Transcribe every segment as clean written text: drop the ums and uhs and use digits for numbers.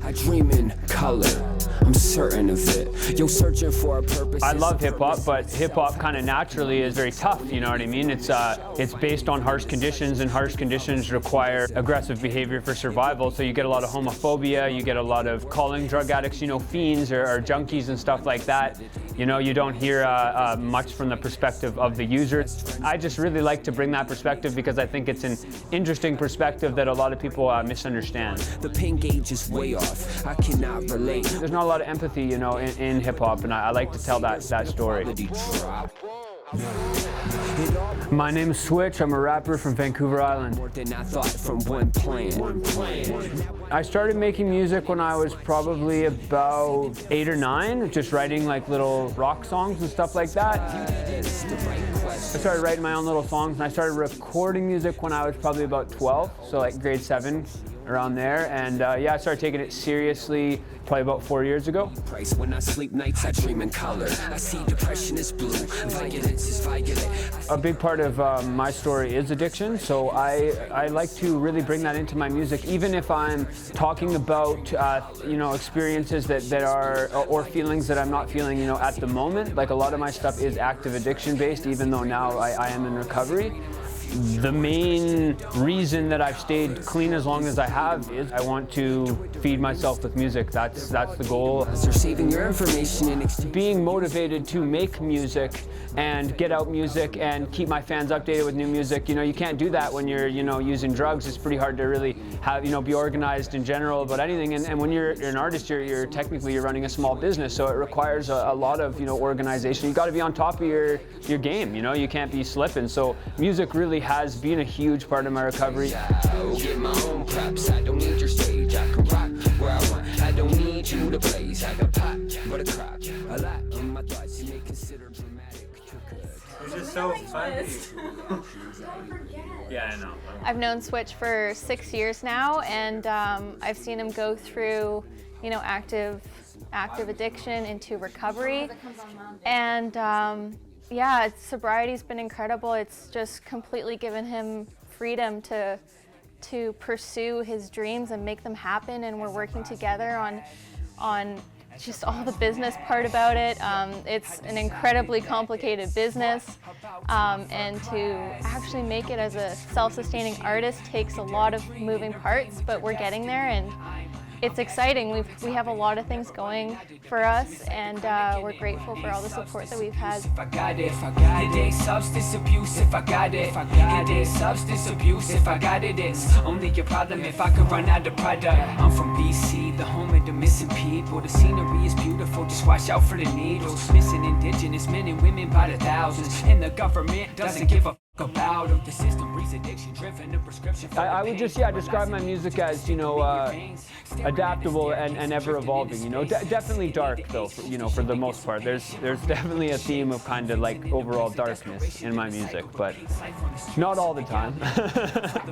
I dream in color, I'm certain of it. You're searching for a purpose. I love hip-hop, but hip-hop kind of naturally is very tough, you know what I mean? It's based on harsh conditions, and harsh conditions require aggressive behavior for survival, so you get a lot of homophobia, you get a lot of calling drug addicts, you know, fiends or junkies and stuff like that. You know, you don't hear much from the perspective of the user. I just really like to bring that perspective because I think it's an interesting perspective that a lot of people misunderstand. The pain gauge is way off, I cannot relate. There's not a lot of empathy, you know, in hip-hop, and I like to tell that story. My name is Switch. I'm a rapper from Vancouver Island. More than I thought from one plan. I started making music when I was probably about 8 or 9, just writing like little rock songs and stuff like that. I started writing my own little songs, and I started recording music when I was probably about 12, so like grade 7, around there. And yeah, I started taking it seriously probably about 4 years ago. When I sleep nights, I dream in color. I see depression is blue, violence is violet. A big part of my story is addiction, so I like to really bring that into my music, even if I'm talking about you know, experiences that are, or feelings that I'm not feeling, you know, at the moment. Like a lot of my stuff is active addiction based, even though now I am in recovery. The main reason that I've stayed clean as long as I have is I want to feed myself with music. That's the goal. You're saving your information and being motivated to make music and get out music and keep my fans updated with new music. You know, you can't do that when you're, you know, using drugs. It's pretty hard to really have, you know, be organized in general about anything. And when you're an artist, you're technically running a small business, so it requires a lot of, you know, organization. You got to be on top of your game. You know, you can't be slipping. So music really has been a huge part of my recovery. Get my own props. I don't need your stage. I can rock where I want. I don't need you to blaze. I got pop, but a crop. A lot in my thoughts you may consider dramatic. It's just so funny. Yeah, I know. I've known Switch for 6 years now, and I've seen him go through, you know, active addiction into recovery, and yeah, sobriety's been incredible. It's just completely given him freedom to pursue his dreams and make them happen, and we're working together on just all the business part about it. It's an incredibly complicated business, and to actually make it as a self-sustaining artist takes a lot of moving parts, but we're getting there, and it's exciting. We have a lot of things going for us, and we're grateful for all the support that we've had. If I got it, substance abuse. If I got it, substance abuse. If I got it, it's only a problem if I could run out of product. I'm from BC, the home of the missing people. The scenery is beautiful, just watch out for the needles. Missing indigenous men and women by the thousands, and the government doesn't give a about the system breeds addiction driven to prescription. I would just describe my music as, you know, adaptable and ever evolving. You know, definitely dark though, you know, for the most part. There's definitely a theme of kind of like overall darkness in my music, but not all the time.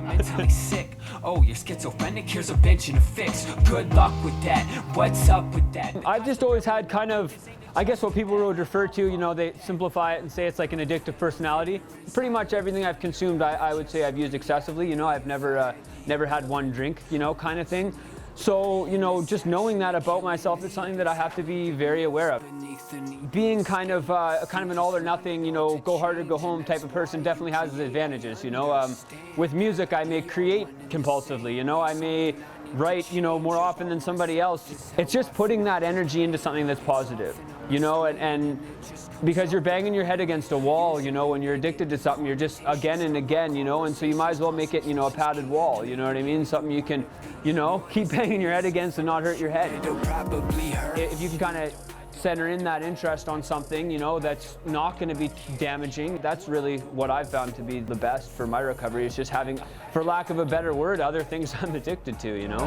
Mentally sick. Oh, you're schizophrenic. Here's a bench and a fix. Good luck with that. What's up with that? I've just always had kind of, I guess what people would refer to, you know, they simplify it and say it's like an addictive personality. Pretty much everything I've consumed, I would say I've used excessively. You know, I've never had one drink, you know, kind of thing. So, you know, just knowing that about myself is something that I have to be very aware of. Being kind of an all or nothing, you know, go hard or go home type of person definitely has its advantages, you know. With music, I may create compulsively, you know, I may write, you know, more often than somebody else. It's just putting that energy into something that's positive, you know, and because you're banging your head against a wall, you know, when you're addicted to something, you're just again and again, you know, and so you might as well make it, you know, a padded wall, you know what I mean? Something you can, you know, keep banging your head against and not hurt your head. If you can kind of center in that interest on something, you know, that's not going to be damaging, that's really what I've found to be the best for my recovery, is just having, for lack of a better word, other things I'm addicted to, you know?